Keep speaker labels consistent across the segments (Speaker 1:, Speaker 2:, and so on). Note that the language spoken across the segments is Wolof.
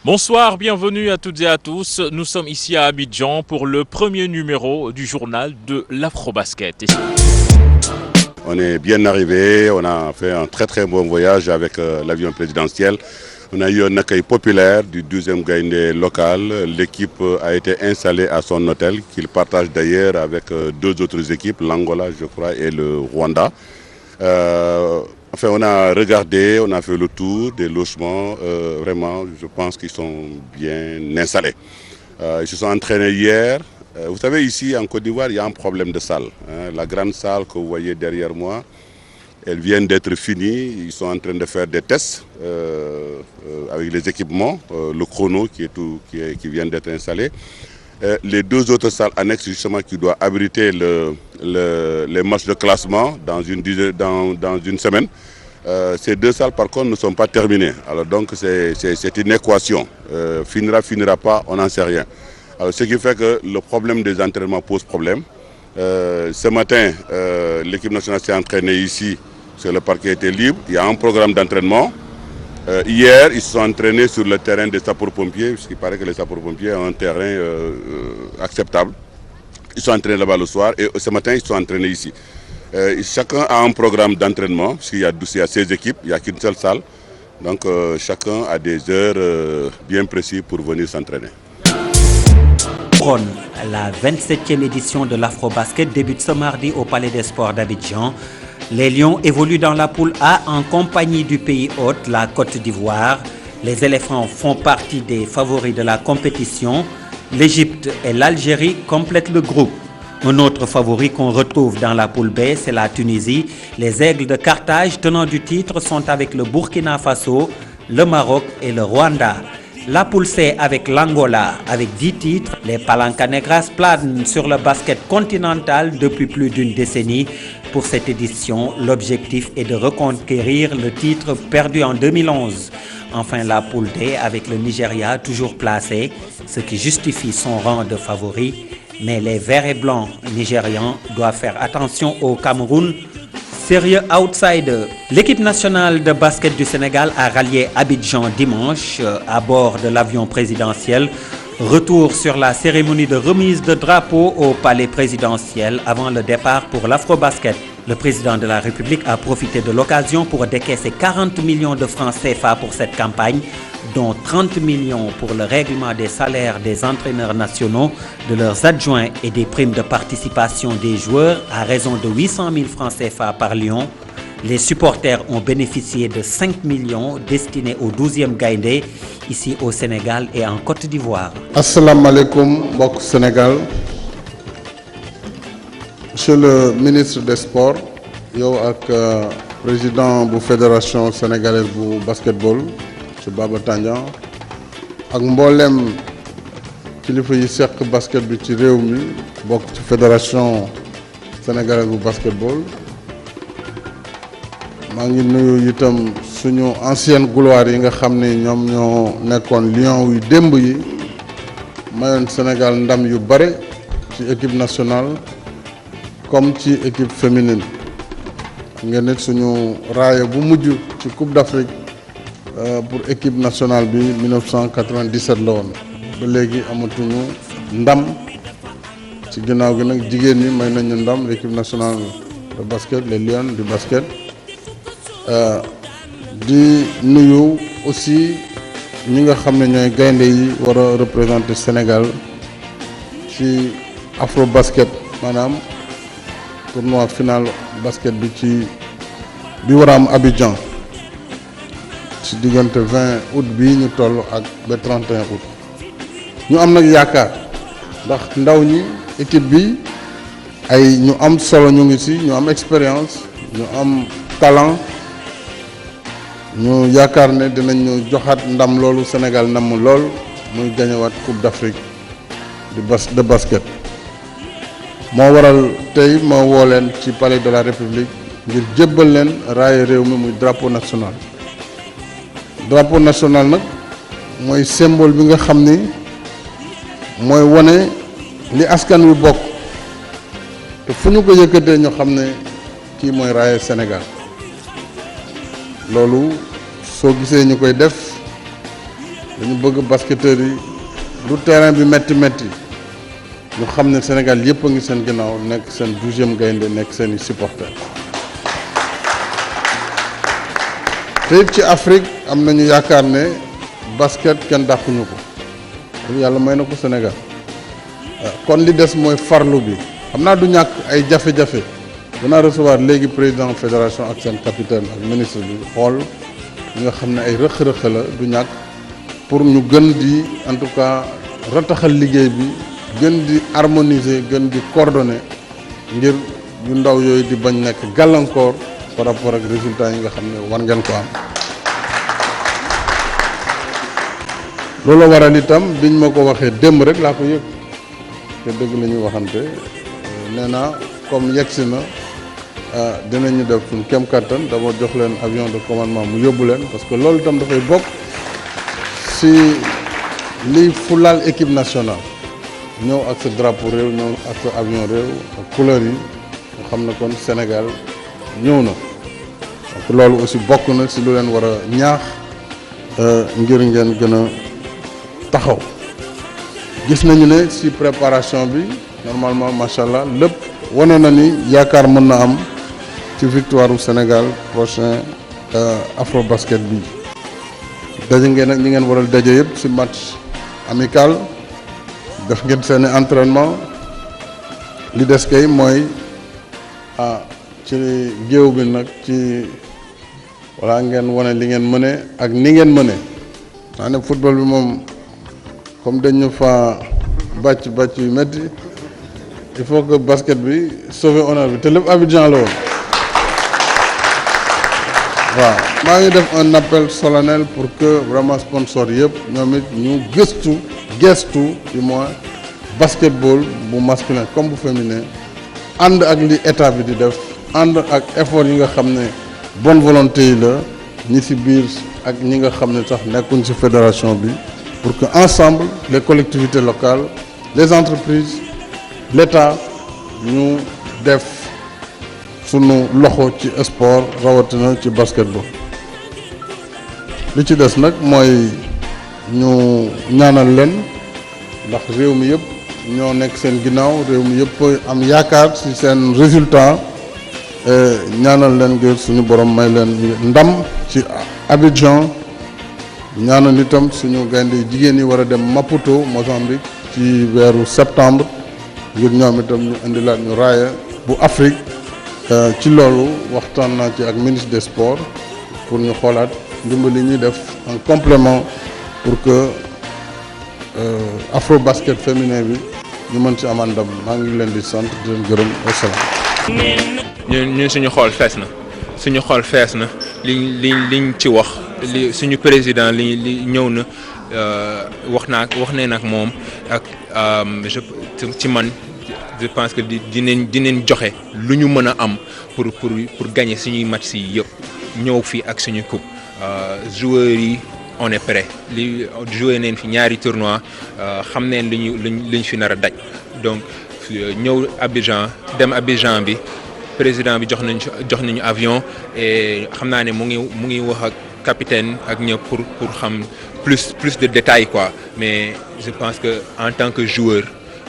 Speaker 1: Bonsoir, bienvenue à toutes et à tous. Nous sommes ici à Abidjan pour le premier numéro du journal de l'Afrobasket.
Speaker 2: On est bien arrivé, on a fait un très bon voyage avec l'avion présidentiel. On a eu un accueil populaire du 12e Gaïndé local. L'équipe a été installée à son hôtel qu'il partage d'ailleurs avec deux autres équipes, l'Angola je crois et le Rwanda. On a regardé, on a fait le tour des logements. Vraiment, je pense qu'ils sont bien installés. Ils se sont entraînés hier. Vous savez, ici en Côte d'Ivoire, il y a un problème de salle. La grande salle que vous voyez derrière moi, elle vient d'être finie. Ils sont en train de faire des tests avec les équipements, le chrono qui vient d'être installé. Les deux autres salles annexes justement qui doivent abriter les matchs de classement dans une semaine. Ces deux salles par contre ne sont pas terminées. Alors donc c'est une équation. Finira pas, on n'en sait rien. Alors, ce qui fait que le problème des entraînements pose problème. Ce matin, l'équipe nationale s'est entraînée ici, parce que le parquet était libre. Il y a un programme d'entraînement. Hier, ils se sont entraînés sur le terrain des sapeurs-pompiers, puisqu'il paraît que les sapeurs-pompiers ont un terrain acceptable. Ils sont entraînés là-bas le soir et ce matin, ils se sont entraînés ici. Chacun a un programme d'entraînement, puisqu'il y a 16 équipes, il n'y a qu'une seule salle. Donc chacun a des heures bien précises pour venir s'entraîner.
Speaker 3: La 27e édition de l'Afrobasket débute ce mardi au Palais des Sports d'Abidjan. Les Lions évoluent dans la poule A en compagnie du pays hôte, la Côte d'Ivoire. Les éléphants font partie des favoris de la compétition. L'Égypte et l'Algérie complètent le groupe. Un autre favori qu'on retrouve dans la poule B, c'est la Tunisie. Les Aigles de Carthage, tenants du titre, sont avec le Burkina Faso, le Maroc et le Rwanda. La poule C avec l'Angola, avec 10 titres. Les Palancanegras planent sur le basket continental depuis plus d'une décennie. Pour cette édition, l'objectif est de reconquérir le titre perdu en 2011. Enfin, la poule D avec le Nigeria toujours placé, ce qui justifie son rang de favori. Mais les verts et blancs nigérians doivent faire attention au Cameroun, sérieux outsider. L'équipe nationale de basket du Sénégal a rallié Abidjan dimanche à bord de l'avion présidentiel. Retour sur la cérémonie de remise de drapeau au palais présidentiel avant le départ pour l'Afrobasket. Le président de la République a profité de l'occasion pour décaisser 40 millions de francs CFA pour cette campagne, dont 30 millions pour le règlement des salaires des entraîneurs nationaux, de leurs adjoints et des primes de participation des joueurs à raison de 800 000 francs CFA par lion. Les supporters ont bénéficié de 5 millions destinés au 12e Gaïndé, ici au Sénégal et en Côte d'Ivoire.
Speaker 4: Assalamu alaikum, mbokk Sénégal. Monsieur le ministre des Sports, yow ak président bu fédération sénégalaise bu basketball, monsieur Baba Tandian, ak mboolem kilifa yi seq basket bi ci réew mi bokk ci fédération sénégalaise bu basketball. maa ngi nuyu itam suñu ancienne gloire yi nga xam ne ñoom ñoo nekkoon lion yu démb yi mayoon Sénégal ndam yu bare ci équipe nationale comme ci équipe féminine. ngeen ne suñu raaya bu mujj ci Coupe d'Afrique pour équipe nationale bi 1997 la woon ba léegi amatuñu ndam ci ginnaaw gi nag jigéen ñi may nañu ndam l'équipe nationale de basket les Lions du basket. di nuyu aussi ñi nga xam ne ñooy gaynde yi war a représenter Sénégal ci Afrobasket maanaam tournoi final basket bi war a am Abidjan ci diggante 20 août bii ñu toll ak ba 31 août ñu am nag yaakaar ndax ndaw ñi équipe bi ay ñu am solo ñu ngi ci ñu am expérience ñu am talent. ñu yaakaar ne dinañu joxaat ndam loolu Sénégal namm lool muy gañewaat Coupe d'Afrique de basket moo waral tey ma woo leen ci palais de la République ngir jébbal leen raaya réew mi muy drapeau national nag mooy symbole bi nga xam ni mooy wone li askan wi bokk te fu ñu ko yëkkatee ñu xam ne kii mooy raaya Sénégal loolu soo gisee ñu koy def dañu bëgg basketteurs yi du terrain bi métti ñu xam ne Sénégal yëpp a ngi seen ginnaaw nekk seen 12e gaynde nekk seen i supporters te it ci Afrique am nañu yaakaar ne basket kenn dàquñu ko yàlla may na ko Sénégal kon li des mooy farlu bi xam naa du ñàkk ay jafe-jafe danaa recevoir léegi président fédération ak seen capitaine ak ministre bi xool li nga xam ne ay rëq-rëq la du ñàkk pour ñu gën di en tout cas rataxal liggéey bi gën di harmoniser gën di coordonner ngir yu ndaw yooyu di bañ nekk gàllankoor par rapport ak résultats yi nga xam ne war ngeen ko am. loolu waral itam biñ ma ko waxee démb rek laa ko yëg te dëgg la ñuy waxante nee naa comme yegsi na dinañu def suñ kem kattan d'abord jox leen avion de commandement mu yóbbu leen parce que loolu itam dafay bokk si liy fulaal équipe nationale ñëw ak sa drapeau réew ñëw ak sa avion réew ak couleur yi nga xam ne kon Sénégal ñëw na donc loolu aussi bokk na si lu leen war a ñaax ngir ngeen gën a taxaw gis nañu ne si préparation bi normalement macha allah lépp wane na ni yaakaar mën na am ci victoire u Sénégal prochain afro basket bi daje ngeen ak ñi ngeen waral daje yëpp si match amical def ngeen seeni entraînement li des kay mooy ci géew bi nag ci walla ngeen wane li ngeen mëne ak ni ngeen mëne naa ne football bi moom comme dañu fa bàcc yu métti il faut que basket bi sauver honneur bi te lépp Abidjan la woon waaw maa ngi def un appel solennel pour que vraiment sponsor yëpp ñoom it ñu gestu du moins basketball bu masculin comme bu féminin ànd ak li état bi di def ànd ak effort yi nga xam ne bonne volonté yi la ñi ci biir ak ñi nga xam ne sax nekkuñ ci fédération bi pour que ensemble les collectivités locales les entreprises l'État ñu def sunu loxo ci sport rawatina ci basketball li ci des nag mooy ñu ñaanal leen ndax réew mi yëpp ñoo nekk seen ginnaaw réew mi yëpp am yaakaar ci seen résultat ñaanal leen ngir suñu borom may leen ndam ci Abidjan ñaanal itam suñu gaynde jigéen yi war a dem Maputo Mozambique ci weeru septembre ngir ñoom itam ñu indilaat ñu raaya bu Afrique ci loolu waxtaan naa ci ak ministre des sports pour ñu xoolaat ndimbali ñuy def en complément pour que afro basket féminin bi ñu mën ci amaan ndam maa ngi leen di sant di leen gërëm wasalaam.
Speaker 5: ñun suñu xool fees na liñ ci wax li suñu président li ñëw na wax nee nag moom ak ci man je pense que dinañ joxe lu ñu mën a am pour gagner suñuy match yi yëpp ñëw fii ak suñu coupe joueurs yi on est prêt li joué neen fi ñaari tournoi xam neen liñ fi nar a daj donc ñëw dem Abidjan bi président bi jox nañu avion et xam naa ne mu ngi wax ak capitaine ak ñëpp pour xam plus de détails quoi mais je pense que en tant que joueur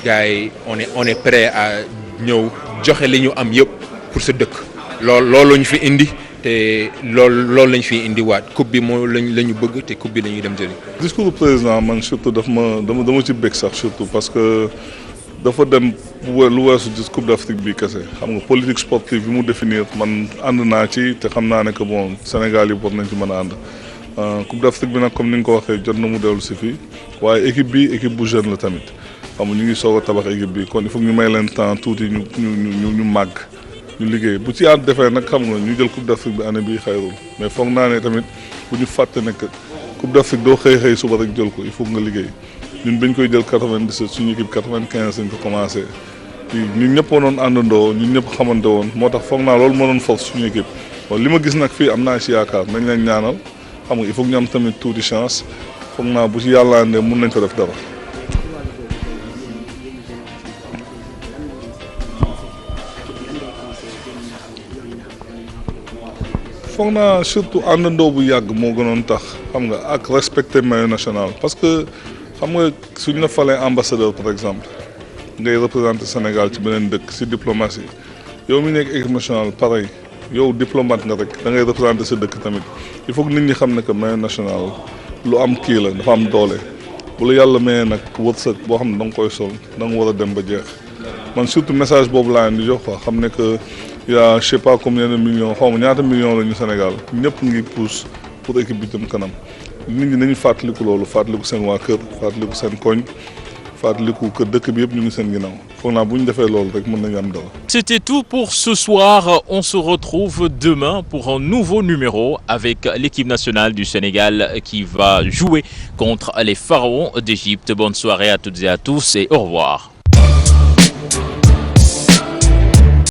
Speaker 5: gars yi on est prêt à ñëw joxe li ñu am yëpp pour sa dëkk loolu lañu fi indi te loolu lañ fi indiwaat coupe bi moo la ñu bëgg te coupe bi dañuy dem jëli.
Speaker 6: discours du président man surtout dama ci bëgg sax surtout parce que dafa dem lu weesu ci coupe d'Afrique bi kese xam nga politique sportive bi mu définir man ànd naa ci te xam naa ne que bon Sénégal yi war nañ ci mën a ànd coupe d'Afrique bi nag comme ni nga ko waxee jot na mu dellu si fii waaye équipe bu jeune la tamit xam nga ñu ngi soog a tabax équipe bi kon il faut ñu may leen temps tuuti ñu màgg. ñu liggéey bu ci ànd defee nag xam nga ñu jël coupe d'Afrique bi année bii xayrul mais foog naa ne tamit bu ñu fàtte ne que coupe d'Afrique doo xëy suba rek jël ko il faut nga liggéey ñun bañ koy jël 97 suñu équipe 95 lañ ko commencé ñun ñëpp doon àndandoo ñun ñëpp xamante woon moo tax foog naa loolu moo doon force suñu équipe bon li ma gis nag fii am naa ci yaakaar nañ leen ñaanal xam nga il faut ñu am tamit tuuti chance foog naa bu ci yàlla andee mun nañ ko def dara. foog naa surtout àndandoo bu yàgg moo gënoon tax xam nga ak respecter maillot national parce que xam nga suñ la falee ambassadeur par exemple ngay représenter Sénégal ci beneen dëkk ci diplomatie yow mi nekk équipe nationale pareil yow diplomate nga rek da ngay représenter sa dëkk tamit il faut que nit ñi xam ne que maillot national lu am kii la dafa am doole bu la yàlla mayee nag wërsëg boo xam ne da nga koy sol da nga war a dem ba jeex man surtout message boobu laa leen di jox quoi xam ne que y a je sais pas combien de millions xaw ma ñaata millions la ñu Sénégal ñëpp ngi pousse pour équipe bi jëm kanam nit ñi nañu fàttaliku loolu fàttaliku seen waa kër fàttaliku seen koñ fàttaliku kër dëkk bi yëpp ñu ngi seen ginnaaw foog naa bu ñu defee loolu rek mën nañu am dara.
Speaker 1: C'était tout pour ce soir. On se retrouve demain pour un nouveau numéro avec l'équipe nationale du Sénégal qui va jouer contre les Pharaons d'Égypte. Bonne soirée à toutes et à tous et au revoir.